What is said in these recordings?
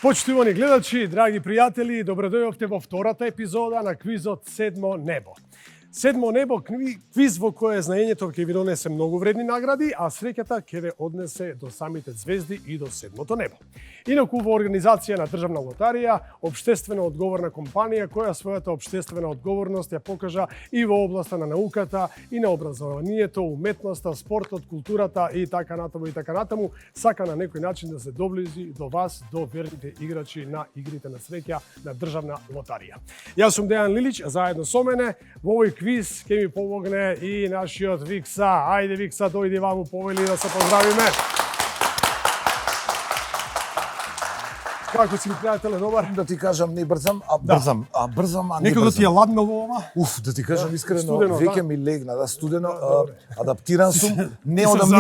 Почитувани гледачи, драги пријатели, добродојавте во втората епизода на квизот Седмо небо. Седмо небо квиз во кој знаењето ќе ви донесе многу вредни награди, а среќата ќе ве однесе до самите звезди и до седмото небо. Инаку во организација на Државна лотарија, општествено одговорна компанија која својата општествена одговорност ја покажа и во областа на науката и на образованието, уметноста, спортот, културата и така натаму, сака на некој начин да се доближи до вас, до верните играчи на игрите на среќа на Државна лотарија. Јас сум Дејан Лилич, а заедно со мене во овој квиз ќе ми помогне и нашиот Викса. Ајде Викса, дојди ваму, повели да се поздравиме. Како си ми пријателе, добар? Да ти кажам, не брзам, а брзам, а не Некогу брзам. ти е ладнало ова? Уф, да ти кажам искрено, студено, веќе да? ми легна, да, студено, адаптиран сум, не се одам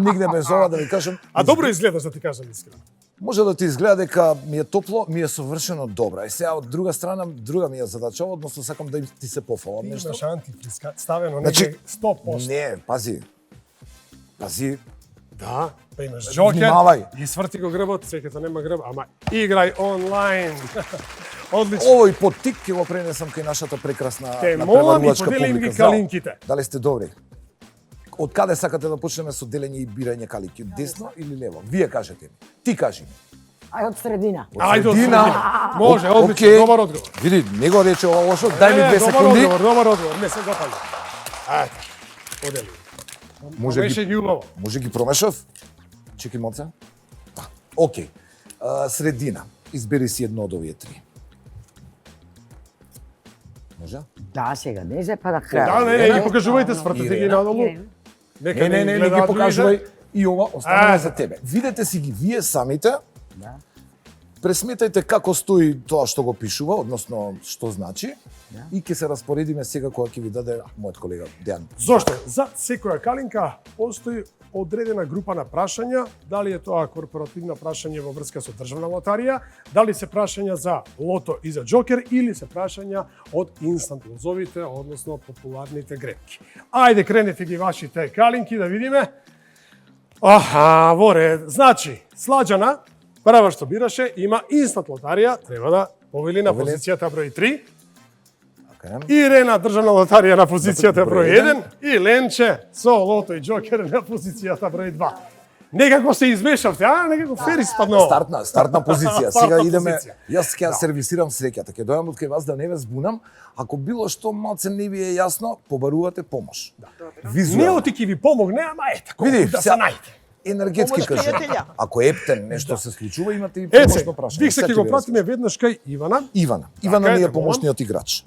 нигде без ова, да ви кажам. А добро изгледаш, да ти кажам искрено. Може да ти изгледа дека ми е топло, ми е совршено добра. И сега од друга страна, друга ми е задача, односно сакам да ти се пофалам нешто. Имаш антифриз ставено, Значи, неќе 100%. Не, пази. Да, па имаш Джокер Внимавај. и сврти го грбот, секата нема грб, ама играј онлайн. Одлично. Овој поттик ќе го пренесам кај нашата прекрасна Те молам и преварувачка подели им публика. ги калинките. Дали сте добри? Од каде сакате да почнеме со делење и бирање калинки? Десно или лево? Вие кажете ми. Ти кажи. Ај од средина. Ајде од средина. средина. Може, одлично, Океј. добар одговор. Види, не го рече ова лошо. Дај ми 2 секунди. Добар одговор, не се запали. Ајде, подели. Може Беше ги, ги убаво. може ги промешав? Чеки моца. Океј. Средина. Избери си едно од овие три. Може? Да, сега не се па да крај. Да, не, ги покажувајте, свртете ги Ирена. надолу. Нека Не ги гледаат покажувај. И ова останува А, за тебе. Видете си ги вие самите. Да. Пресметајте како стои тоа што го пишува, односно што значи, Да. и ќе се распоредиме сега кога ќе ви даде мојот колега Дејан. Зошто? За секоја калинка постои одредена група на прашања, дали е тоа корпоративно прашање во врска со Државна лотарија, дали се прашања за лото и за Джокер или се прашања од инстант лозовите, односно популарните грепки. Ајде, кренете ги вашите калинки да видиме. Аха, во ред. Значи, Сладжана, прва што бираше, има инстант лотарија, треба да повели на Повели. позицијата број 3. Така. Ирена, Државна лотарија на позицијата Број број 1 и Ленче со лото и Джокер на позицијата број 2. Некако се измешавте, некако фер испадно. Стартна позиција. Стартна Сега идеме. позиција. Јас ќе ја сервисирам среќата. Ќе дојам од кај вас да не ве збунам. Ако било што малце не ви е јасно, побарувате помош. Визуелно. Неоти ќе ви помогне, ама ете, колку Види, да се сега- најде. Енергетски Помош кажи. пријателја. Ако ептен нешто се случува, имате и Ете, помошно прашање. Викса Сега ќе го ви пратиме веднаш кај Ивана. Ивана. Ивана Така е, ни е те молам. помошниот играч.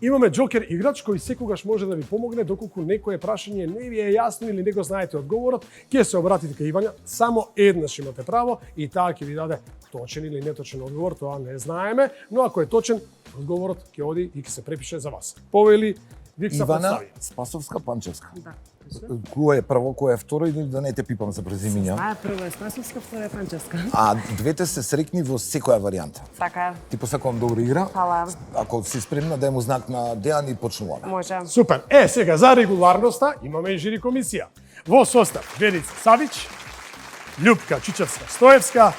Имаме Джокер играч кој секогаш може да ви помогне доколку некое прашање не ви е јасно или не го знаете одговорот, ќе се обратите кај Ивана, само еднаш имате право и таа ќе ви даде точен или неточен одговор, тоа не знаеме, но ако е точен, одговорот ќе оди и ќе се препише за вас. Повели Викса Ивана постави. Спасовска Панчевска. Да. Кој е прво, кој е второ, или да не те пипам за презимиња? Таа прва е Спасовска, втора е Панчевска. А двете се срекни во секоја варијанта. Така е. Ти посакувам добра игра. Фала. Ако си спремна, дај му знак на Дејан и почнуваме. Може. Супер. Сега за регуларноста имаме и жири комисија. Во состав Верица Савич, Љупка Чичевска-Стоевска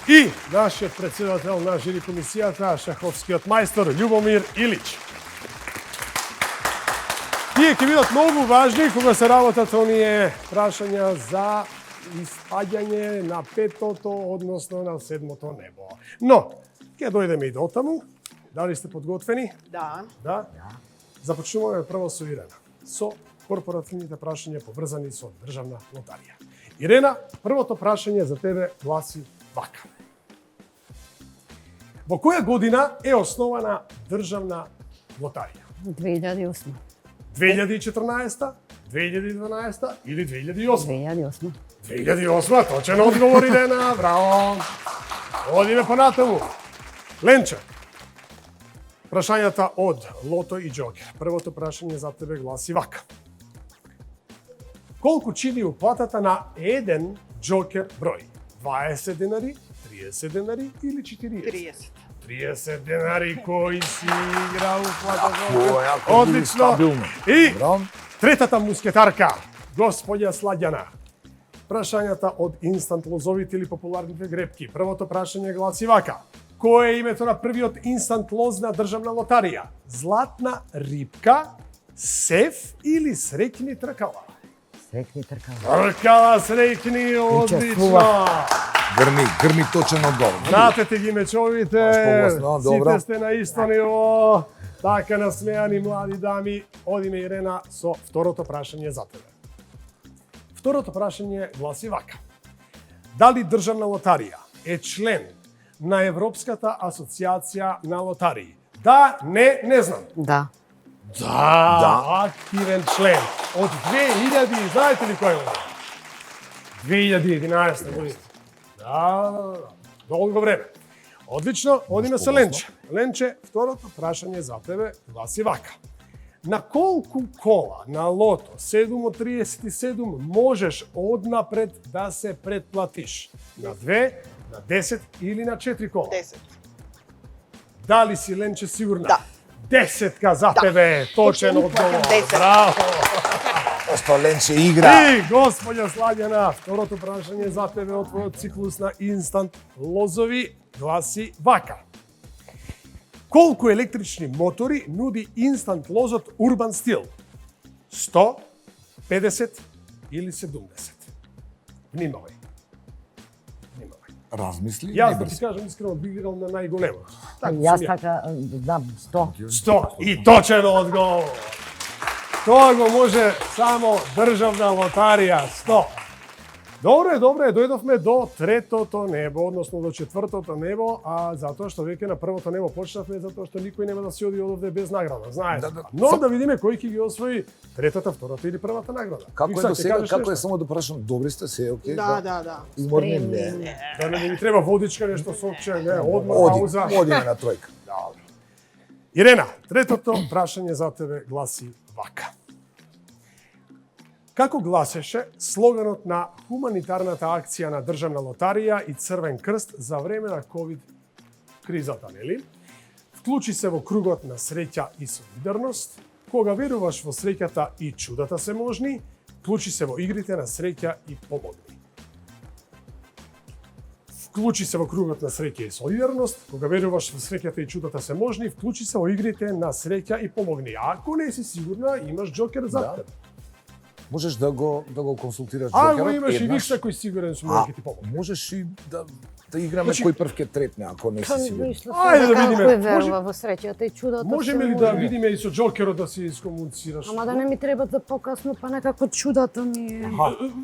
и нашиот председател на жири комисијата, шаховскиот мајстор Љубомир Илич. Тие ќе бидат многу важни кога се работат оние прашања за испаѓање на петото, односно на седмото небо. Но, ќе дојдеме и до таму. Дали сте подготвени? Да. Да? Започнуваме прво со Ирена, со корпоративните прашања поврзани со Државна лотарија. Ирена, првото прашање за тебе гласи вака. Во која година е основана Државна лотарија? 2008. 2014, 2012 или 2008? 2008. 2008, точен одговор, Ирена, браво! Одиме понатаму. Ленче, прашањата од Лото и Джокер. Првото прашање за тебе гласи вака. Колку чини уплатата на еден Джокер број? 20 денари, 30 денари или 40? 30. 30 денари кои си играл уплатата. Јако, Одлично. стабилно. И Добро. третата мускетарка, господја Сладјана. прашањата од инстант лозовите или популарните грепки. Првото прашање гласи вака. Кој е името на првиот инстант лоз на државна лотарија? Златна рипка, сев или среќни тркала? Срекни тркала. Тркала среќни, одлично! Грми точен одговор. Пратете ги мечовите, погласно, добро. сите сте на исто ниво. Така насмеани млади дами, одиме Ирена со второто прашање за тебе. Второто прашање гласи вака. Дали државна лотарија е член на Европската асоциација на лотарии? Да, не знам. Да. Да, активен член. Од 2000, знаете ли кој е? 2011 година. Да, долго време. Одлично, одиме со Ленче. Ленче, второто прашање за тебе гласи вака. На колку кола на лото 7 од 37 можеш однапред да се предплатиш? На 2, на 10 или на 4 кола? 10. Дали си, Ленче, сигурна? Да. 10 за тебе, точен Точно одговор. 10. Браво! Што Ленче игра. И, господја Сладјана, второто прашање за тебе од твојот циклус на инстант лозови гласи вака. Колку електрични мотори нуди инстант лозот Urban Steel? 100, 50 или 70? Внимавај. Размисли, Јас не да ти брз. кажам искрено би играл на најголемо. Така Јас сум ја. така знам 100. 100 и точен одговор. Тоа го може само државна лотарија, 100. Добре, дојдовме до третото небо, односно до четвртото небо, а затоа што веќе на првото небо почнавме, затоа што никој нема да си оди одовде без награда, знаете. Да. Но да видиме кој ќе ги освои третата, втората или првата награда. Како е Викса, до ќе сега, кажеш како е нешто? само да прашам, добри сте се, окей? Да. Изморни? Не. Да не ми треба водичка, нешто сокче, не, одмор, пауза. Одиме на тројка. Добро. Ирена, третото прашање за тебе гласи вака. Како гласеше слоганот на хуманитарната акција на Државна лотарија и Црвен крст за време на ковид кризата, нели? Вклучи се во кругот на среќа и солидарност. Кога веруваш во среќата и чудата се можни, вклучи се во игрите на среќа и помогни. Вклучи се во кругот на среќа и солидарност. Кога веруваш во среќата и чудата се можни, вклучи се во игрите на среќа и помогни. Ако не си сигурна, имаш джокер за Да. тебе. Можеш да го консултираш Ако джокерот имаш и еднаш. виш кој сигурен сум ќе ти помогне. Можеш и да играме Значи- кој прв ќе трепне, ако не си сигурен. Ајде да видиме. Кој Може- верува во среќата и чудото Можеме се ли да може. видиме и со джокерот да се искомуницираш? Ама да не ми треба за покасно, па некако чудото ми е.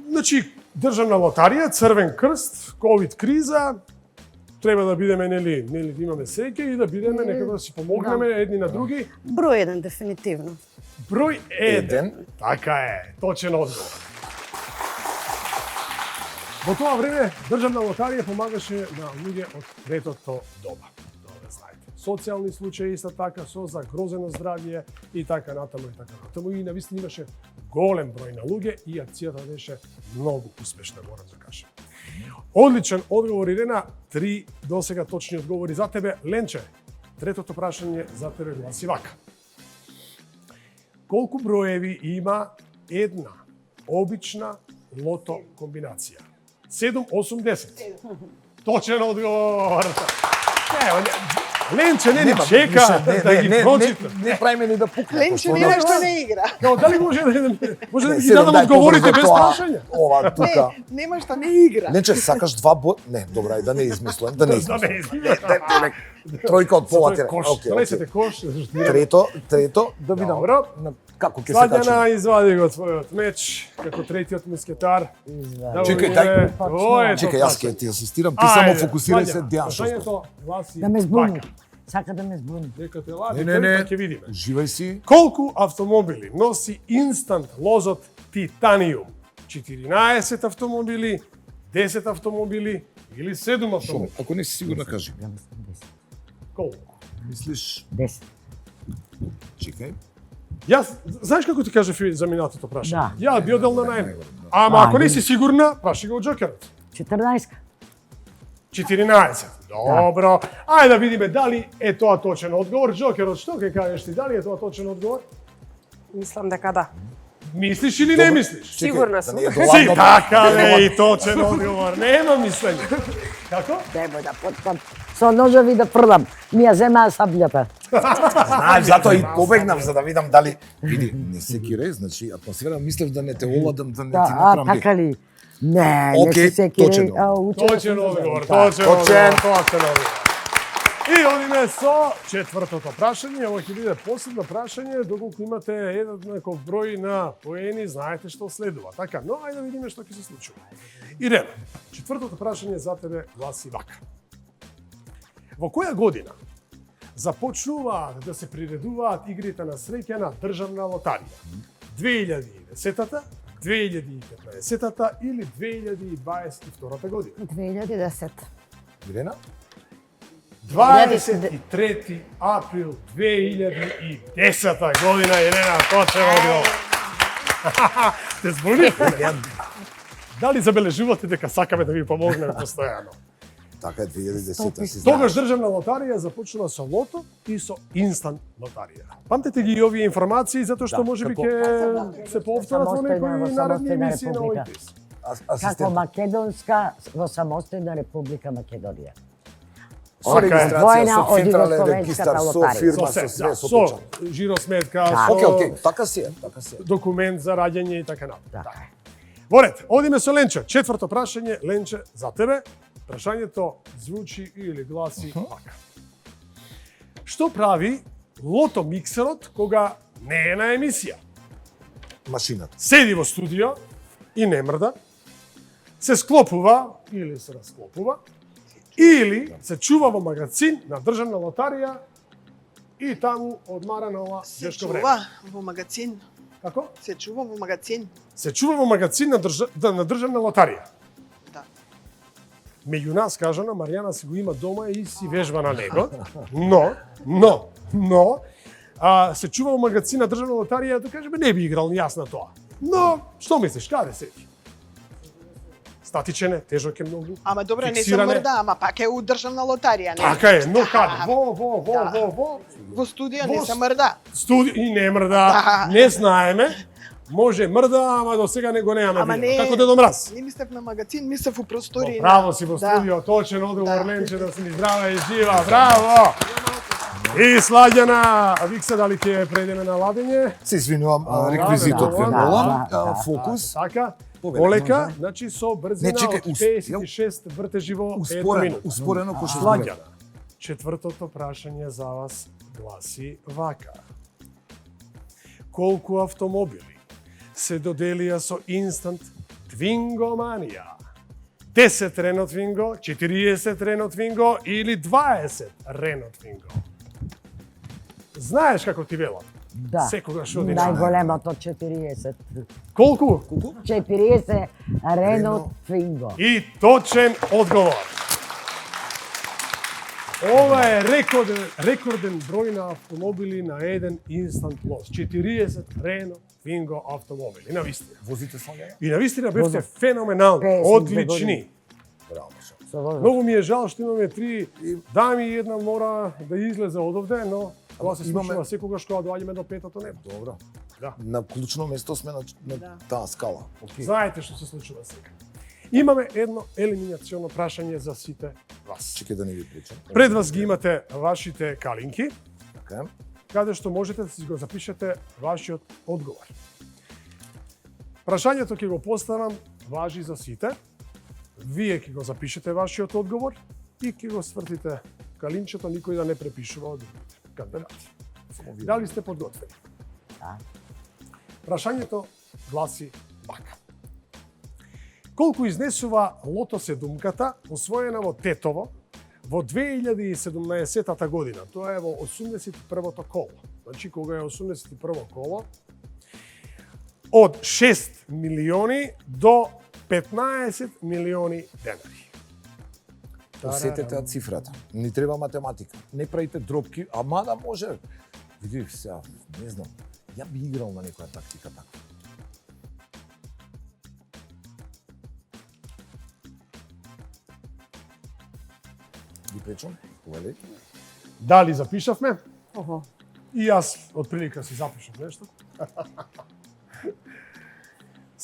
Значи, државна лотарија, Црвен крст, ковид криза, треба да бидеме нели да имаме среќа и да бидеме некако да си помогнеме едни на други. Број 1 дефинитивно. Број 1. Еден. Така е, точен одговор. Во тоа време државна лотарија помагаше на луѓе од третото доба. Добре знаете. Социјални случаи исто така со загрозено здравје и така натаму и така натаму. И навистина имаше голем број на луѓе и акцијата беше многу успешна, морам да кажам. Одличен одговор, Ирена. 3 досега точни одговори за тебе. Ленче, третото прашање за тебе гласи вака. Колку броеви има една обична лото комбинација? 7, 8, 10. Точен одговор. Ленче не ни чека да ги прочита. Не правиме ни да пукне. Ленче пошто ни да- нешто не игра. Као, дали може да ги Седам, дадам дај одговорите побрзо без тоа. прашање? Ова тука. Не, нема што не игра. Ленче, сакаш два Не, добра, ајде да не измислам, да не Да измислам. не измислам. Тројка од пола тера. Кош, Окей, донесете окей. кош. Трето, да видам Добро. како ќе се качи. Сладјана, извади го твојот меч, како третиот мускетар. Да Чекај, видиме. дај. Тоа е Чекај, тоа јас ќе прашање. ти асистирам, ти само Ајде, фокусирај Сладјана, се дејан што збор. прашањето гласи Да ме збуни. вака. Сака да ме збуни. Нека те лади, Не, па ќе видиме. Уживај си. Колку автомобили носи инстант лозот титаниум? 14 автомобили, 10 автомобили или 7 Шо, автомобили? ако не си сигурна, кажи. Да мислам 10. Колку? Мислиш, 10. чекај. Јас, знаеш како ти кажав и за минатото прашање? Да. Ја би одел на најмногу. Ама ако не си сигурна, праши го од джокерот. 14. 14. Добро. Ајде да видиме дали е тоа точен одговор. Джокерот, што ќе кажеш ти? Дали е тоа точен одговор? Мислам дека да. Мислиш или не мислиш? Сигурна да сум. не е Си, доладно. така бе, и точен одговор. Нема мислење. Како? Немој да потпам. Со ножови да продам. Ми ја земаа саблјата. Знаеш, затоа и побегнав за да видам дали види, не се кире, значи атмосфера, мислев да не те оладам, да не ти направам. така ли? Не, Окей, не се точен секири. Точен одговор, Да. точен Точен. одговор, точен одговор. И одиме со четвртото прашање. Ово ќе биде последно прашање, доколку имате еднаков број на поени, знаете што следува. Така, но ајде да видиме што ќе се случува. Ирена, четвртото прашање за тебе гласи вака. Во која година започнуваат да се приредуваат игрите на среќа на државна лотарија? 2010-та, 2015-та или 2022 година? 2010. Ирена? 23 април 2010 година, Елена, точен одговор. Те збуни? Дали забележувате дека сакаме да ви помогнеме постојано? Така е 2010-та си Тогаш знаеш. државна лотарија започнува со лото и со инстант лотарија. Памтете ги и овие информации затоа што Да, можеби како- ќе се повторат во некои Самостојна наредни република. емисии на овој квиз. Како Асистент. Македонска во самостојна република Македонија. Со Така е. регистрација, Одвоена со од централен Југословенската регистар, со лотарија. фирма, Со со се, све, да, со со печат. жиросметка, Океј, океј, со така си е, така си е. документ за раѓање и така натаму. Така е. Во ред, одиме со Ленче. Четврто прашање, Ленче, за тебе. Прашањето звучи или гласи вака. Што прави лото миксерот кога не е на емисија? Машината. Седи во студио и не мрда, се склопува или се расклопува, или се чува во магазин на државна лотарија и таму одмара на ова Се тешко време. чува во магазин. Како? Се чува во магазин. Се чува во магазин на државна лотарија. Да. Меѓу нас, кажано, Маријана си го има дома и си вежба на него, но, се чува во магазин на државна лотарија, да кажеме, не би играл ни јас на тоа. Но, што мислиш, каде седи? Статичен е, тежок е многу. Ама добро, не се фиксиран е. мрда, ама пак е у државна лотарија, не? Така е, но каде? Во Во студио Во не се мрда. студи и не мрда, Да. не знаеме. Може мрда, ама до сега не го немаме Ама видено. не. Како Дедо Мраз. Не мислев на магазин, мислев у просторија. Браво си во Да. студио, точен одговор, Да. Ленче, да си ни здрава и жива, браво! И Сладјана, а Викса, дали ќе прејдеме на ладење? Се извинувам, реквизитот ве да, молам, да, фокус. Така, Повеле, полека, може. значи со брзина Не, чекај, од 56 вртежи во една Успорено, минута. успорено кој што зборев. Сладјана, четвртото прашање за вас гласи вака. Колку автомобили се доделија со инстант Твингоманија? 10 Рено Твинго, 40 Рено Твинго или 20 Рено Твинго? Знаеш како ти велам? Да. Секогаш оди на... Најголемото 40. Колку? 40 Рено Твинго. И точен одговор. Ова е рекорден број на автомобили на еден инстант лоз. 40 Рено Твинго автомобили, на вистина. Возите Сладјана? И на вистина бевте феноменални, 52 одлични. Браво, Мишо. Со возот. Многу ми е жал што имаме 3 дами и една мора да излезе од овде, но тоа се Имаме- случува секогаш кога доаѓаме до петото небо. Добро. Да. На клучно место сме на Да. таа скала. Океј. Знаете што се случува сега. Имаме едно елиминационо прашање за сите вас. Чекај да не ви причам. Пред вас ги имате вашите калинки, Така е. каде што можете да си го запишете вашиот одговор. Прашањето ќе го поставам, важи за сите. Вие ќе го запишете вашиот одговор и ќе го свртите калинчето, никој да не препишува од другите кандидати. Дали сте подготвени? Да. Прашањето гласи вака. Колку изнесува лото седумката освоена во Тетово во 2017 година? Тоа е во 81-то коло. Значи, кога е 81-во коло, од 6 милиони до 15 милиони денари. Осетете ја цифрата. Ни треба математика. Не правите дропки, ама да може. Види сега, не знам. Ја би играл на некоја тактика така. Ги пречам? Повели? Дали запишавме? Охо. И јас од прилика си запишав нешто.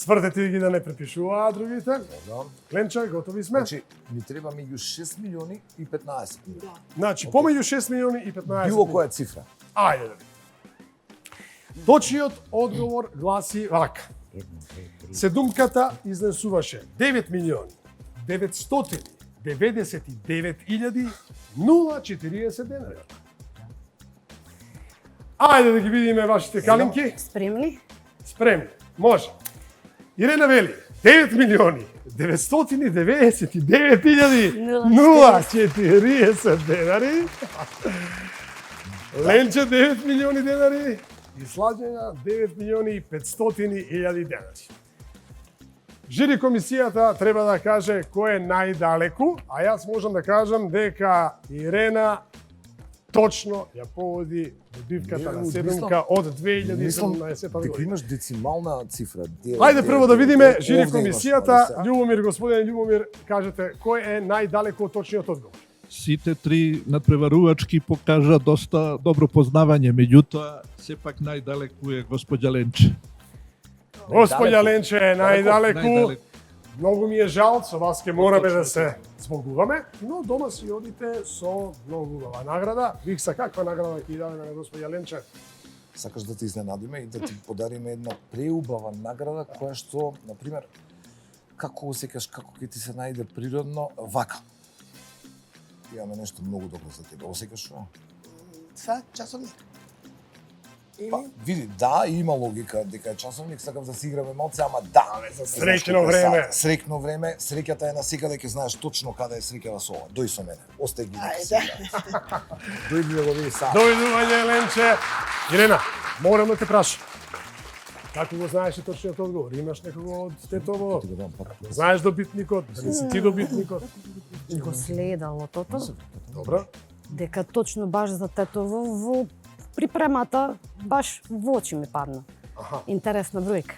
Свртете ги да не препишуваат другите. Да. Ленче, готови сме? Значи, ни треба меѓу 6 милиони и 15 милиони. Значи, помеѓу 6 милиони и 15 Било милиони. која цифра. Ајде да видим. Точниот одговор гласи вака. Седумката изнесуваше 9 милиони 999.040 денари. Ајде да ги видиме вашите калинки. Спремни? Спремни. Може. Ирена вели 9 милиони 999.040 денари. Ленче 9 милиони денари и Сладјана 9 милиони и 500.000 денари. Жири комисијата треба да каже кој е најдалеку, а јас можам да кажам дека Ирена точно ја поводи добивката на седумка од 2017 Дека година. имаш децимална цифра. Ајде прво да видиме жири Овде имаш комисијата. пара, Љубомир, господин Љубомир, кажете кој е најдалеку од точниот одговор? Сите три надпреварувачки покажа доста добро познавање, меѓутоа сепак најдалеку е госпоѓа Ленче. Господја Ленче е најдалеку. Најдалеку. Многу ми е жал, со вас ќе мораме да се збогуваме, но дома си одите со многу убава награда. Викса, каква награда ќе дадеме на господја Ленче? Сакаш да те изненадиме и да ти подариме една преубава награда која што, на пример, како осеќаш, како ќе ти се најде природно, вака. Имаме нешто многу добро за тебе. Осеќаш што? Са, часовник. Па, види, да, има логика дека е часовник, сакам да си играме малце, ама да, за Среќно време. Среќно време, среќата е насекаде, ќе знаеш точно каде е среќава со ова. Дој со мене. Остај ги нека си. Дој ми лови сад. Дојдување, Ленче. Ирена, морам да те прашам. Како го знаеш и точниот одговор? Имаш некого од Тетово? Ти го дам пак. Знаеш добитникот? Дали си ти добитникот? Го следало тото, Добро. дека точно баш за Тетово во припремата баш во очи ми падна. Аха. Интересна бројка.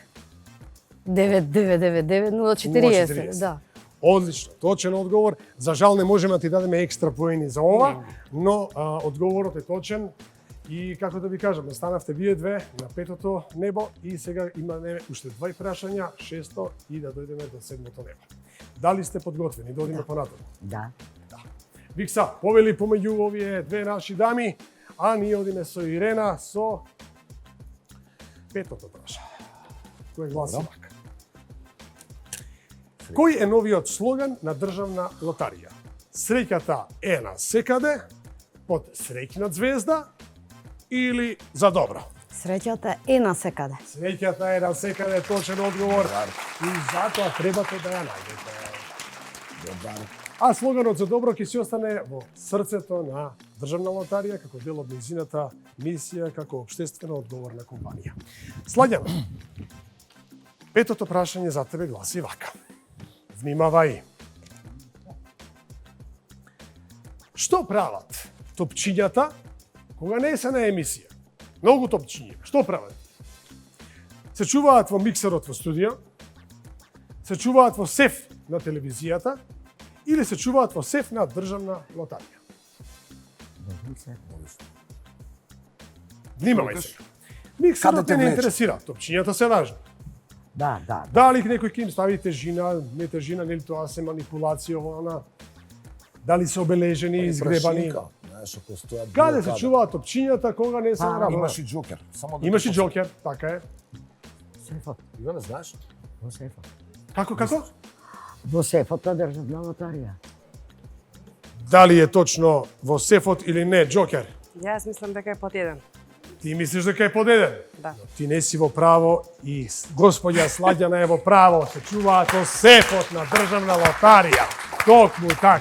9999-040, да. Одлично, точен одговор. За жал не можеме да ти дадеме екстра поени за ова, но одговорот е точен. И како да ви кажам, станавте вие две на петото небо и сега имаме уште два прашања, шесто и да дојдеме до седмото небо. Дали сте подготвени? Да одиме понатаму. Да. Викса, повели помеѓу овие две наши дами, а ние одиме со Ирена со петото прашање. Кој гласи вака? Кој е новиот слоган на државна лотарија? Среќата е на секаде, под среќна звезда или за добро? Среќата е насекаде. Среќата е на секаде, точен одговор. И затоа требате да ја најдете. А слоганот за добро ќе си остане во срцето на државна лотарија како дел од нејзината мисија како општествено одговорна компанија. Сладјана, петото прашање за тебе гласи вака. Внимавај. Што прават топчињата кога не се на емисија? Многу топчиња. Што прават? Се чуваат во миксерот во студио, се чуваат во сеф на телевизијата или се чуваат во сеф на државна лотарија. Внимавај се. Миксерот Каде те не влече? интересира, топчињата се важни. Да, да. Дали некој ќе им стави тежина, не тежина, нели тоа се манипулација она? Дали се обележени, изгребани? Знаеш, ако стојат Каде било се чуваат топчињата кога не се Па, на работа? Имаш и џокер. Само да Имаш и те џокер, така е. Сефот. Иване, знаеш? Во сефот. Како? Во сефот на државна лотарија. Дали е точно во сефот или не, џокер? Јас мислам дека е под еден. Ти мислиш дека е подеден? Да. Ти не си во право и господја Сладјана е во право. Се чуваат во сефот на државна лотарија. Токму така.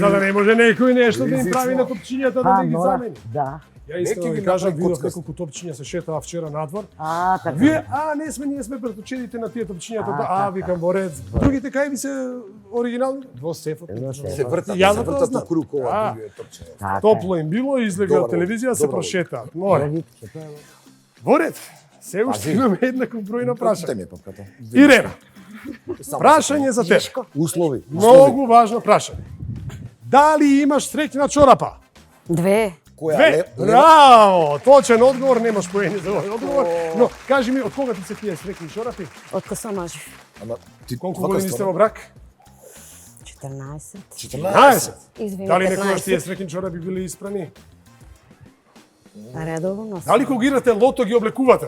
За да не може некој нешто да им прави на топчињата да ги замени. Да. Ја искрено Неки ви ги кажам, направи видов коцкаст. неколку топчиња се шетаа вчера надвор. Така. Вие, ние сме преточените на тие топчињата, така. викам во ред. Другите кај ви се оригинални? Во сефот. Во сефот. Се вртат, Ја се да тоа вртат знам. на круг ова А. другиот топчење. Така. Топло им било, излега од Добро, телевизија, се добро. прошетаат. Море. Правитке, тоа е. Во ред. Се уште Пази. имаме еднакво бројно Те прашање. ми е папката. Ирена, Само прашање за тебе. Услови. Многу важно прашање. Дали имаш среќна чорапа? 2. Која Две! Браво! Точен одговор, немаш поени за овој одговор. Но, кажи ми, од кога ти се тие срекни чорапи? Од косомажи. Ама ти Колку вака години сте стварно? во брак? 14. 14. Извини, Дали некогаш 15. тие срекни чорапи биле испрани? Редовно. Дали кога играте лото ги облекувате?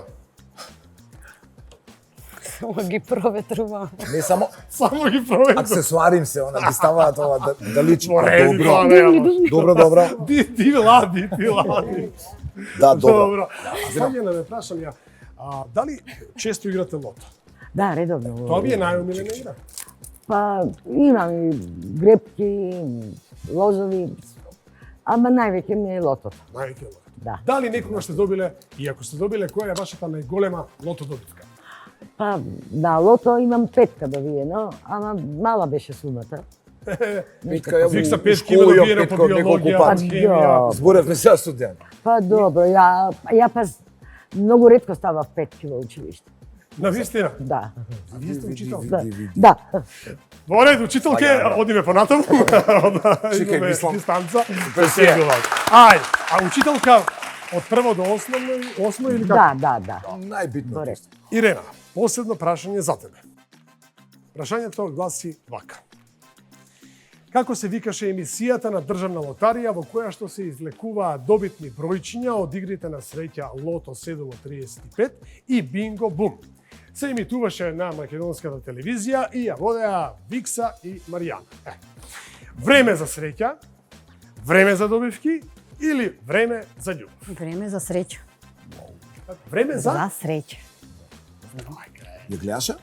Само ги проветрувам. Не само Само ги проверите. аксесуари им се, она ги ставаат ова да личи. Во ред, Добро, тоа не, ама. добро. Ти лади. Да, добро. Добро. А Слаѓана ме прашам ја, дали често играте лото? Да, редовно. Тоа ви е најомилена игра? Па имам и грепки, лозови, ама највеќе ми е лотото. Највеќе лото. Да. Дали некогаш сте добиле, и ако сте добиле, која е вашата најголема лото добитка? Па, да, лото имам петка добиено, ама мала беше сумата. Петка ја Викса во петки има школа ја добиено по петка неколку биологија, пати. хемија. Зборевме сега студент. Па добро, ја па многу ретко ставав петки во училиште. На вистина. Да. Вие сте учител. Да. Во ред, учителке, одиме понатаму. Чекај, мислам. Дистанца. Пресија. Ај, а учителка од прво до осмо или како? Да. Најбитно. Корект. Ирена, последно прашање за тебе. Прашањето гласи вака. Како се викаше емисијата на Државна лотарија во која што се извлекуваа добитни бројчиња од игрите на среќа Лото 735 и Бинго Бум? Се емитуваше на македонската телевизија и ја водеа Викса и Маријана. Време за среќа, време за добивки или време за љубов? Време за среќа. Време за За среќа. Ја гледаше?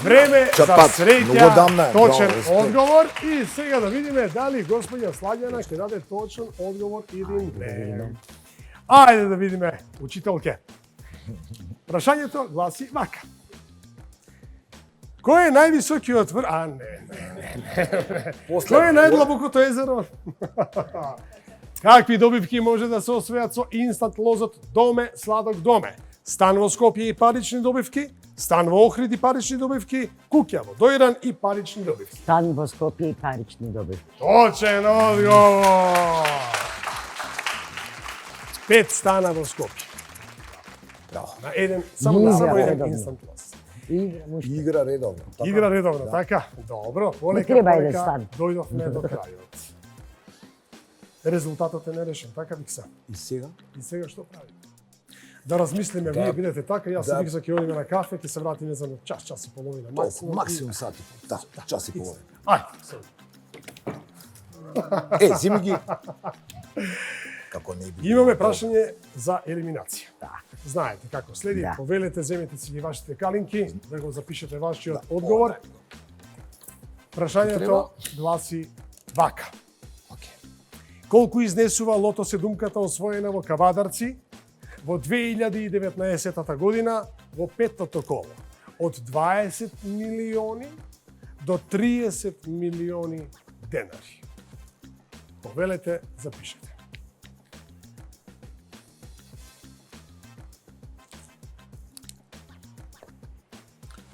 време за Чапат, среќа. многу дамна е, Точен браво, респект. одговор и сега да видиме дали господја Слаѓана ќе даде точен одговор или не. Ајде да видиме, учителке. Прашањето гласи вака. Кој е највисокиот врв... не. Кој е најдлабокото езеро? Какви добивки може да се освојат со инстант лозот Доме, Сладок Доме? Стан во Скопје и парични добивки, стан во Охрид и парични добивки, куќа во Дојран и парични добивки. Стан во Скопје и парични добивки. Точен одговор! 5 стана во Скопје. На еден, само еден редовно. инстант лоз. Игра мушки. Игра редовно. Така. Игра редовно, така? Добро, полека, треба еден полека, стан. дојдовме до крајот. Резултатот е нерешен, така Викса? И сега? И сега што правиме? Да размислиме, вие бидете така, јас Да. и Викса ќе одиме на кафе, ќе се вратиме за час и половина. Толку, максимум сат. Да, час и половина. Ајде, се. Зими ги. Како не би. Имаме прашање за елиминација. Да. Знаете како следи, Да. повелете, земете си ги вашите калинки, да го запишете вашиот одговор. Прашањето гласи вака. Колку изнесува лото седумката освоена во Кавадарци во 2019 година во петтото коло? Од 20 милиони до 30 милиони денари. Повелете, запишете.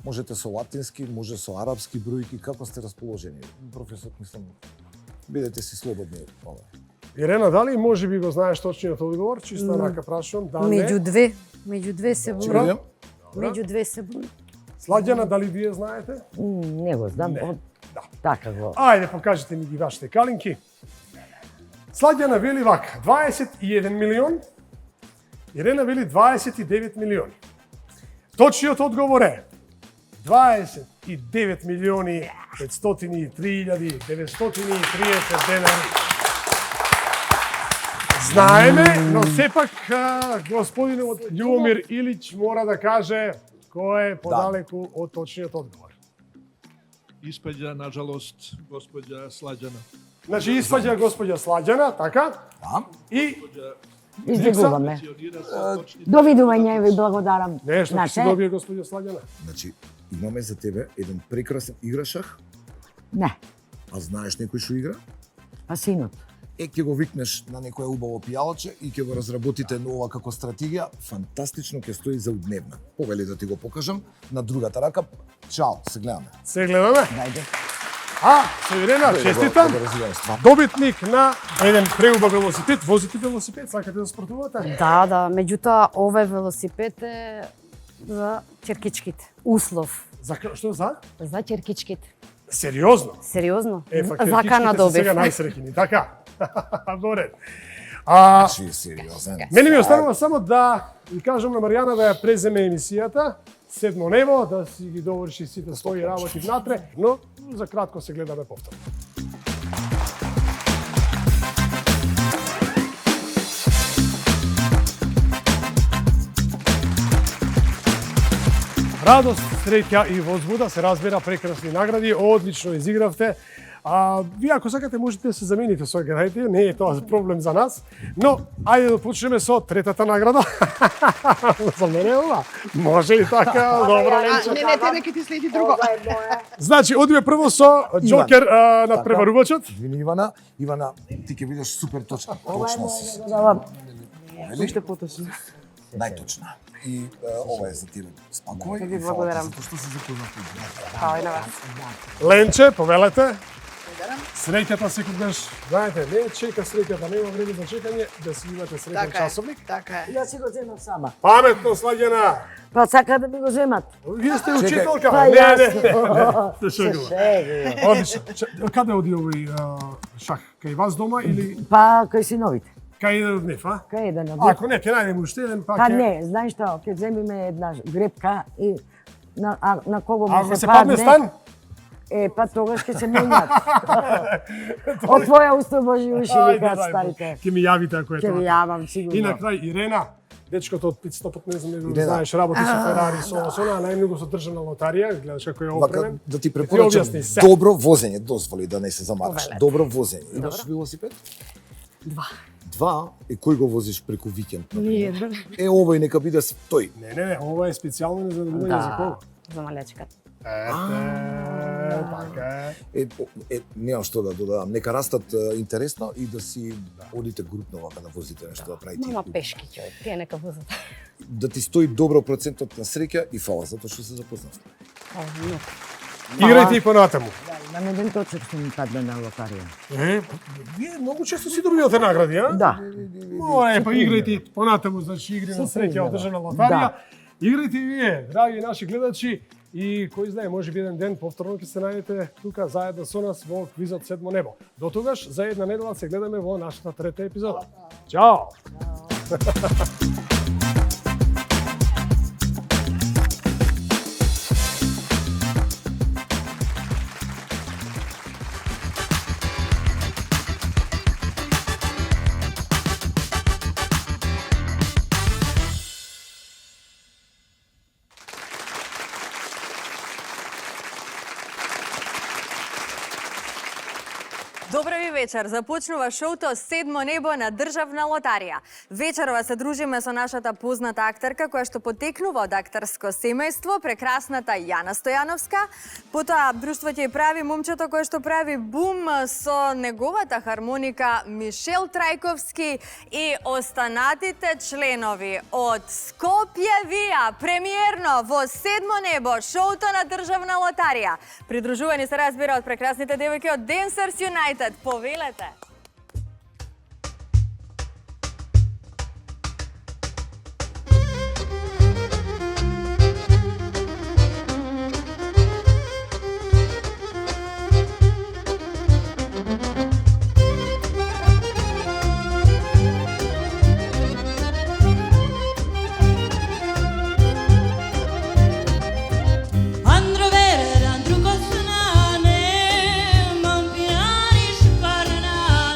Можете со латински, може со арапски бројки, како сте расположени? Професор, мислам, бидете си слободни. Ирена, дали може би го знаеш точниот одговор? Чисто рака прашувам. Да, Меѓу две се Добро. буни. Видам? Меѓу две се буни. Слаѓана, дали вие знаете? Не го знам. Не. Од... Да. Така го. Ајде, покажете ми ги вашите калинки. Слаѓана вели вака, 21 милион. Ирена вели 29 милиони. Точниот одговор е 29 милиони 503.930 денари. Знаеме, но сепак господинот Љубомир Илич мора да каже кој е подалеку од точниот одговор. Испаѓа, нажалост, господја Слаѓана. Значи, испаѓа господја Слаѓана, така? Да. И Избегуваме. Пензионира со точни Довидување ви благодарам. нешто ќе се Знаете? добие господја Слаѓана. Значи, имаме за тебе еден прекрасен играшах, Не, а знаеш некој што игра? па синот. Ќе го викнеш на некое убаво пијалче и ќе го разработите нова како стратегија, фантастично ќе стои за удневна. Повели да ти го покажам на другата рака. Чао, се гледаме. Се гледаме. Дајде. А, со Ирена, честитам. Добитник на еден преубав велосипед. Возите велосипед, сакате да спортувате? Да, меѓутоа овој велосипед е за черкичките. Услов Што за? за черкичките. Сериозно? Сериозно? Па Закана керкичките се сега добив. најсреќни, така? Добре. Чи е сериозен. Мене ми останува само да ви кажам на Маријана да ја преземе емисијата Седмо небо, да си ги доврши сите своји работи внатре, но за кратко се гледаме повторно. Радост, среќа и возбуда, се разбира, прекрасни награди, одлично изигравте. Вие ако сакате можете да се замените со играите, не е тоа проблем за нас, но ајде да почнеме со третата награда. За мене ова. Може и така, добро Ленче. Не, тебе ќе ти следи друго. Значи, одиме прво со Джокер на преварувачот. Извини, Ивана. Ивана, ти ќе бидеш супер точна. Точна си. Уште поточно. Најточна. И ова е за тебе. Спакувај. Ви благодарам. Затоа што се запознати. Фала и на вас. Ленче, повелете. Среќата секогаш, знаете, не чека среќата, нема време за чекање, да си имате среќен Така е. часовник. Така е. Јас си го земам сама. Паметно слагена. Па сака да ми го земат. Вие сте учителка. Па Не, јас. не. Се шегува. Одлично. Каде оди овој шах? Кај вас дома или Па кај синовите. кај еден од нив, а? Кај еден од нив. Ако не, ќе најдеме уште еден, па Па ќе... не, знаеш што, ќе земиме една грепка и на кого му Ако се се падне стан, па тогаш ќе се менјат. Од твоја уста Божи уши викаат дај, старите. ќе ми јавите ако е Ќе ви тоа. јавам сигурно. И на крај Ирена, дечкото од пит стопот, не знам, не Ирена. знаеш, работи со Ферари, со она, најмногу со државна лотарија, гледаш како е Вака, опремен. да ти објасни препорачам се. добро возење, дозволи да не се замараш. Повелете. Добро возење. Имаш велосипед? 2. 2, и кој го возиш преку викенд? Ниеден. Овој нека биде тој. Не, ова е специјално за занимање за кого? За малечката. Така е. Немам што да додадам. Нека растат интересно и да си одите групно вака да возите нешто да правите. Мама пешки човек, тие нека возат. Да ти стои добро процентот на среќа и фала затоа што се запознавте. Играјте и понатаму. На еден точек што ми падна на лотарија. Вие многу често си добивате награди, а? Да. Мој, па играјте и понатаму, значи игри на среќа од државна лотарија. Да. Играјте и вие, драги наши гледачи, и кој знае, може би еден ден повторно ќе се најдете тука заедно со нас во квизот Седмо небо. До тогаш, за една недела се гледаме во нашата трета епизода. Чао! Добро ви вечер. Започнува шоуто Седмо небо на државна лотарија. Вечерова се дружиме со нашата позната актерка која што потекнува од актерско семејство, прекрасната Јана Стојановска. Потоа друштво ќе прави момчето кое што прави бум со неговата хармоника Мишел Трајковски и останатите членови од Скопје Вија премиерно во Седмо небо шоуто на државна лотарија. Придружувани се разбира од прекрасните девојки од Dancers United. Повелете! Andro vere, andro cosnane, man piani scarnane.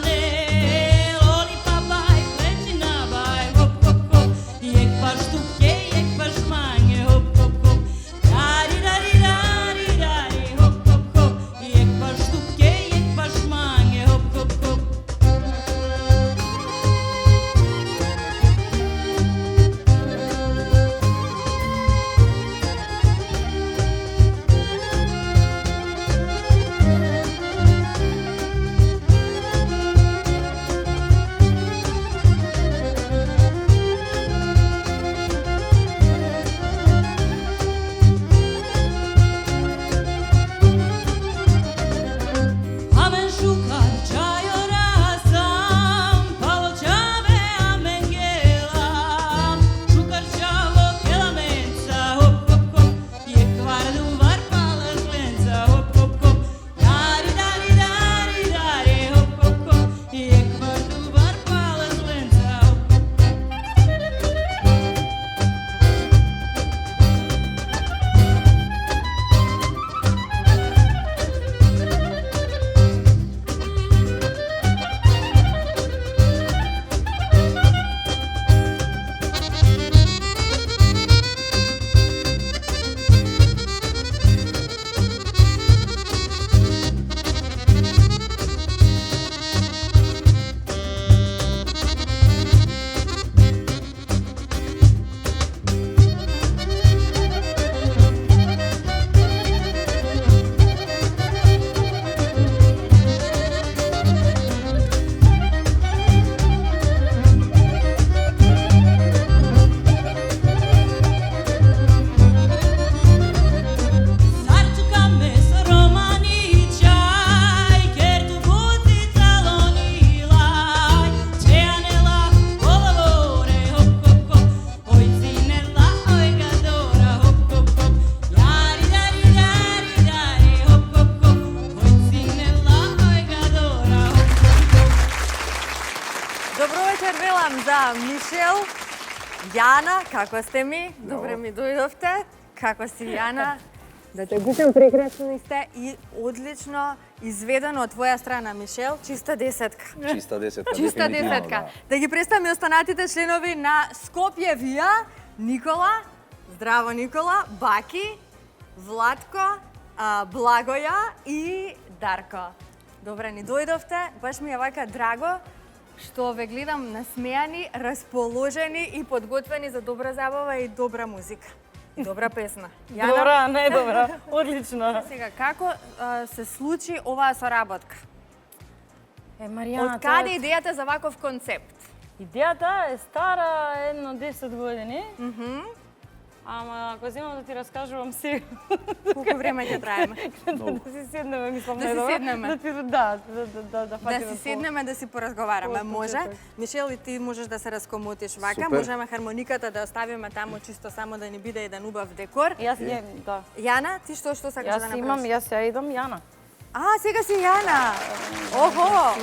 вечер велам за Мишел. Јана, како сте ми? Добре ми дојдовте. Како си, Јана? Да те гукам, прекрасни сте и одлично изведено од твоја страна, Мишел. Чиста десетка. Чиста десетка, Чиста дефинитивно, десетка. Да ги представам и останатите членови на Скопје Вија. Никола, здраво Никола, Баки, Владко, Благоја и Дарко. Добре ни дојдовте, баш ми е вака драго што ве гледам насмејани, расположени и подготвени за добра забава и добра музика. И добра песна. Јана? Добра, не добра. Одлично. Сега, како се случи оваа соработка? Маријана, Од каде идејата за ваков концепт? Идејата е стара едно 10 години. Ама ако земам да ти раскажувам си, Колку време ќе траеме? да си седнеме, мислам, Да си најдобро. седнеме. Да Да фатиме си седнеме да си поразговараме. по Може? почеток. Мишел, и ти можеш да се раскомотиш вака. Супер. Можеме хармониката да оставиме таму чисто само да ни биде еден убав декор. Јас ја, да. Јана, ти што сакаш да Јас имам, направиш? јас ја идам Јана. Сега си Јана. Охо,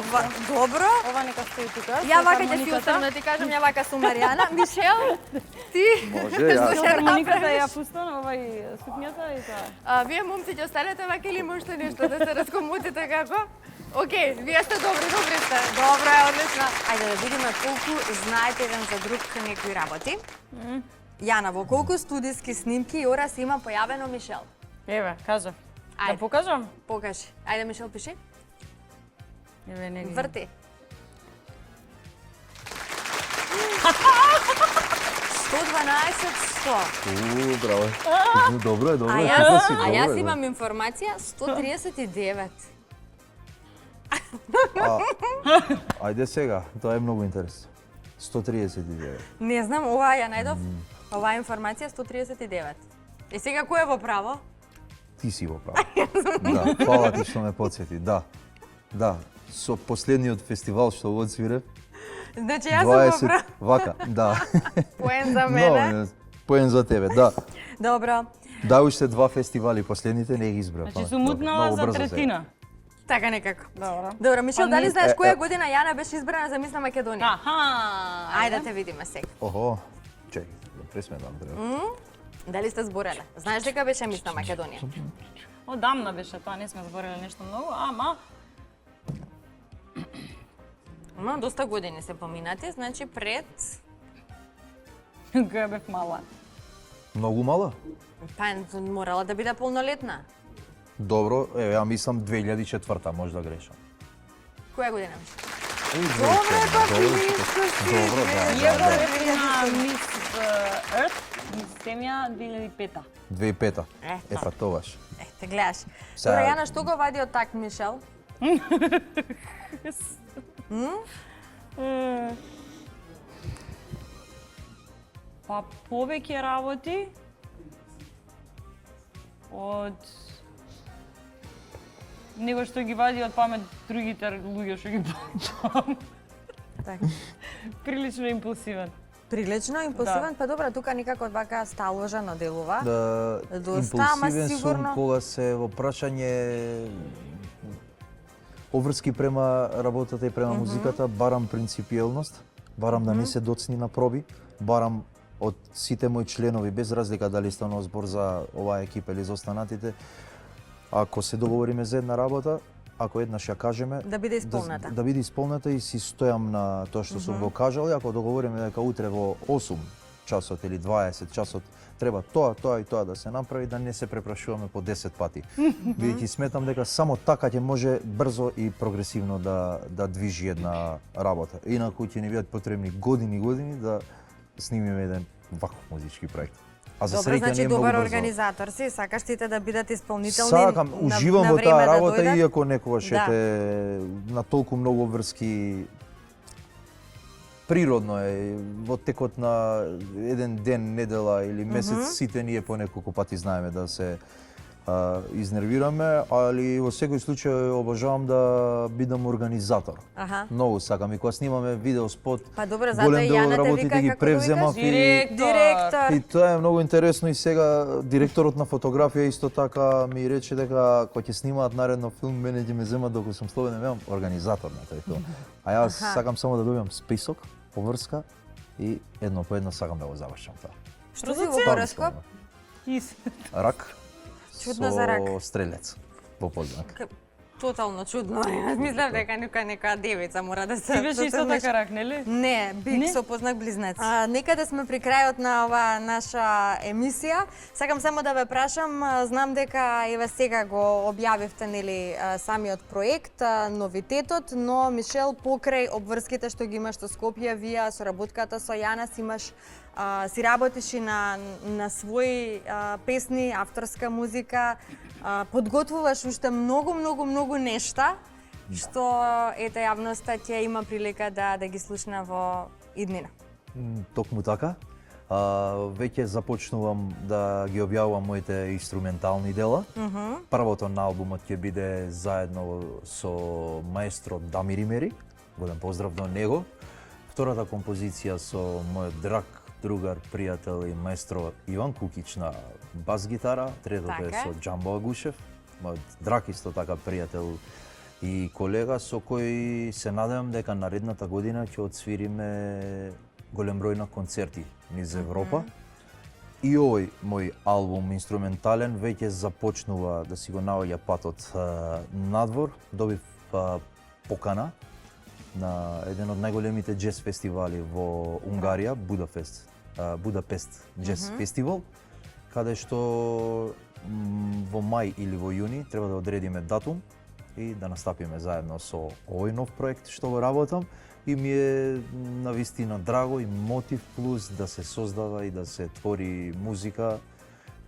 добро. Ова нека стои тука. Ја вака ќе си оставам да ти кажам, ја вака сум Маријана. Мишел, ти Може, ја. што ќе Хармониката направиш? ја пустам, овај сукњата и тоа. Вие момци ќе останете вака или можете нешто да се раскомотите како? Океј, вие сте добри сте. Добро е, одлично. Ајде да видиме колку знаете еден за друг некои работи. Јана, во колку студиски снимки и ора се има појавено Мишел? Еве, кажав. Ајде. Да покажам? Покажи. Ајде, Мишел, пиши. Еве, не ги. Врти. 112-100. Браво. Добро е, добро А е. јас, Тука си, а добро јас е, имам информација 139. Ајде сега, тоа е многу интересно. 139. Не знам, оваа ја најдов. Оваа информација 139. И сега кој е во право? Ти си во право. Да, фала ти што ме подсети. Да. Да, со последниот фестивал што го отсвирев, Значи јас сум во 20 право. вака, да. Поен за мене. Поен за тебе, да. Добро. Да, уште 2 фестивали последните не ги избрав. Значи сум мутнала за третина. Така некако. Добро. Добро, Мишел, Па дали не- знаеш која година Јана беше избрана за мис на Македонија? Аха. Ајде да те видиме сега. Охо, чекай, да пресметам треба. Дали сте збореле? Знаеш дека беше мис на Македонија? Одамна беше тоа, не сме збореле нешто многу, ама Има доста години се поминати, значи пред... кога бев мала. Многу мала? Па морала да биде полнолетна. Добро, еве, ја мислам 2004, може да грешам. Која година беше? Добре, па Добро, да, Ја да, бев на Мис Earth, Мис Земја 2005. 2005. Ето. Па тогаш. Те гледаш. Сега- Добро, Јана, што го вади од так, Мишел? Па повеќе работи од него што ги вади од памет другите луѓе што ги помнам. Така. Прилично импулсивен. Прилично, импулсивен, па добро, тука никако вака сталожено делува. Да, Доста, ама импулсивен сигурно. сум кога се во прашање поврски према работата и према музиката, барам принципиелност, барам да не се доцни на проби, барам од сите мои членови, без разлика дали станува збор за оваа екипа или за останатите, ако се договориме за една работа, ако еднаш ја кажеме, Да биде исполната. да биде исполната и си стојам на тоа што сум го кажал, и ако договориме дека утре во 8 часот или 20 часот треба тоа и тоа да се направи, да не се препрашуваме по 10 пати. Бидејќи сметам дека само така ќе може брзо и прогресивно да движи една работа. Инаку ќе ни бидат потребни години да снимиме еден ваков музички проект. А за Добро, среќа значи не е многу добар брзо. организатор си, сакаш тите да бидат исполнителни Сакам, на уживам во време таа да работа, дојдат. иако некогаш Да. ете на толку многу врски природно е во текот на еден ден, недела или месец, сите ние по неколку пати знаеме да се изнервираме, али во секој случај обожавам да бидам организатор. Аха. Многу сакам и кога снимаме видео спот, Па добро, затоа голем и дел од Јана те работите вика ги како да превземав викаш? и Директор. и тоа е многу интересно и сега директорот на фотографија исто така ми рече дека кога ќе снимаат наредно филм, мене ќе ме земат докато сум слободен, немам организатор на тој филм. А јас сакам само да добиам список поврска и едно по едно сакам да го завршам тоа. Што си во хороскоп? Рак Чудно со за рак. стрелец во познак. Тотално чудно. Мислам дека нека девица мора да се... Ти беше исто така рак, нели? Не, бик Не? со познак близнец. Некаде сме при крајот на оваа наша емисија. Сакам само да ве прашам, знам дека еве сега го објавивте нели самиот проект, новитетот, но Мишел покрај обврските што ги имаш со Скопје, вие соработката со Јанас имаш си работиш и на своји песни, авторска музика, подготвуваш уште многу нешта што ете јавноста ќе има прилика да ги слушна во иднина. Токму така. Веќе започнувам да ги објавувам моите инструментални дела. Првото на албумот ќе биде заедно со маестро Дамир Имери. Голем поздрав до него. Втората композиција со мојот драг другар, пријател и маестро Иван Кукич на бас гитара. Третото е со Џамбо Агушев, мојот драг исто така пријател и колега со кој се надевам дека наредната година ќе отсвириме голем број на концерти низ Европа. И овој мој албум инструментален веќе започнува да си го наоѓа патот надвор. Добив покана на еден од најголемите џез фестивали во Унгарија, Будапест џез фестивал, каде што во мај или во јуни треба да одредиме датум и да настапиме заедно со овој нов проект што го работам. И ми е навистина драго и мотив плюс да се создава и да се твори музика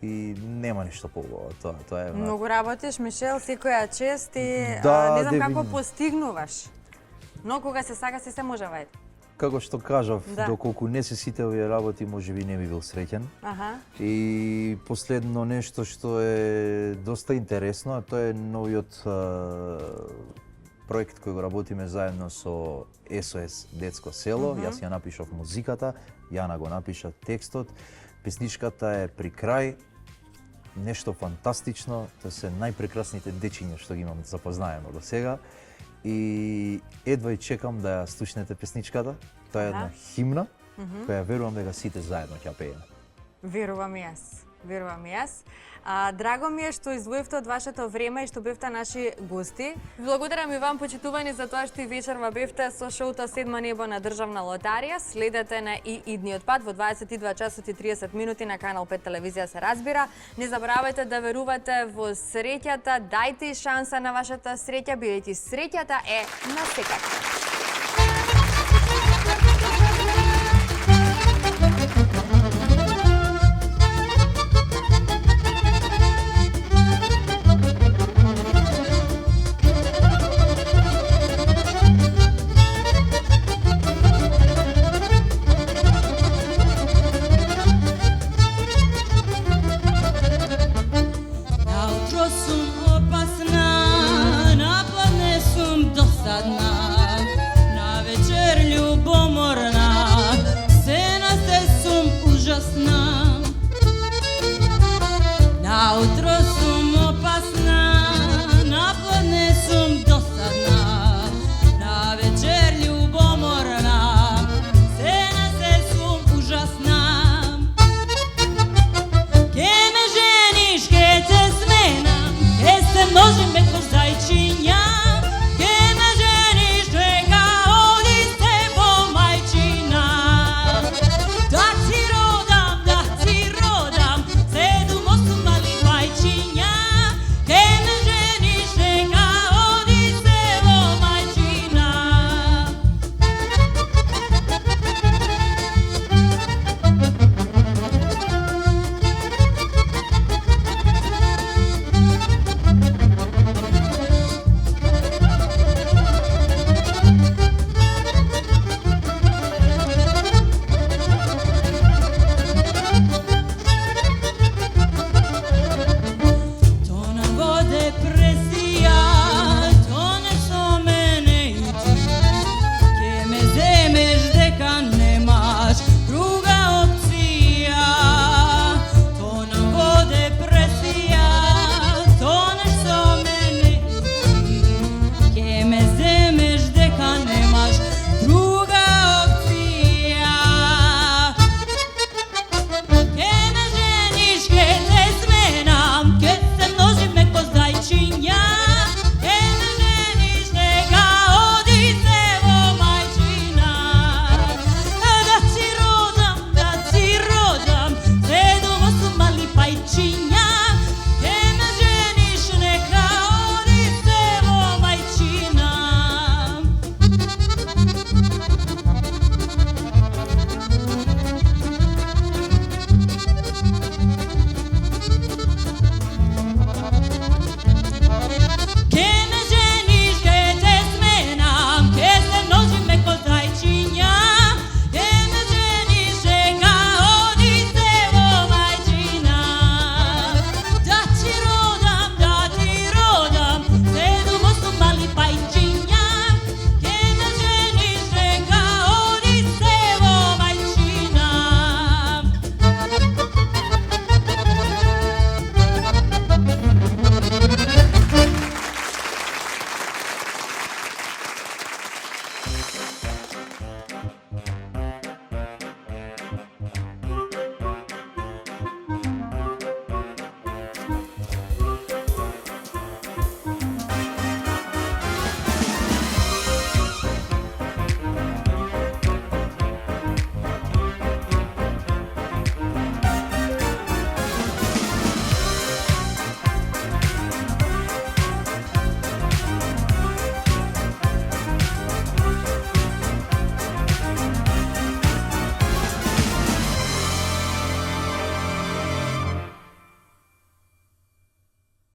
и нема ништо поубаво. Тоа е Многу работиш, Мишел, секоја чест и Да, не знам како девин. постигнуваш. Но кога се сака се може, вајде. Како што кажав, Да. доколку не се сите овие работи, можеби не би бил среќен. Аха. И последно нешто што е доста интересно, а тоа е новиот проект кој го работиме заедно со SOS Детско село. Јас ја напишав музиката, Јана го напиша текстот. Песничката е при крај. Нешто фантастично, тоа се најпрекрасните дечиња што ги имам запознаено до сега. И едва и чекам да ја слушнете песничката. Тоа е една химна, која верувам дека сите заедно ќе ја пееме. Верувам и јас. Верувам и јас. Драго ми е што издвоивте од вашето време и што бевте наши гости. Благодарам и вам, почитувани, за тоа што и вечерва бевте со шоуто Седмо небо на Државна лотарија. Следете на и идниот пат во 22 часот и 30 минути на Канал 5 телевизија се разбира. Не заборавајте да верувате во среќата, дајте и шанса на вашата среќа, бидејќи среќата е на секако.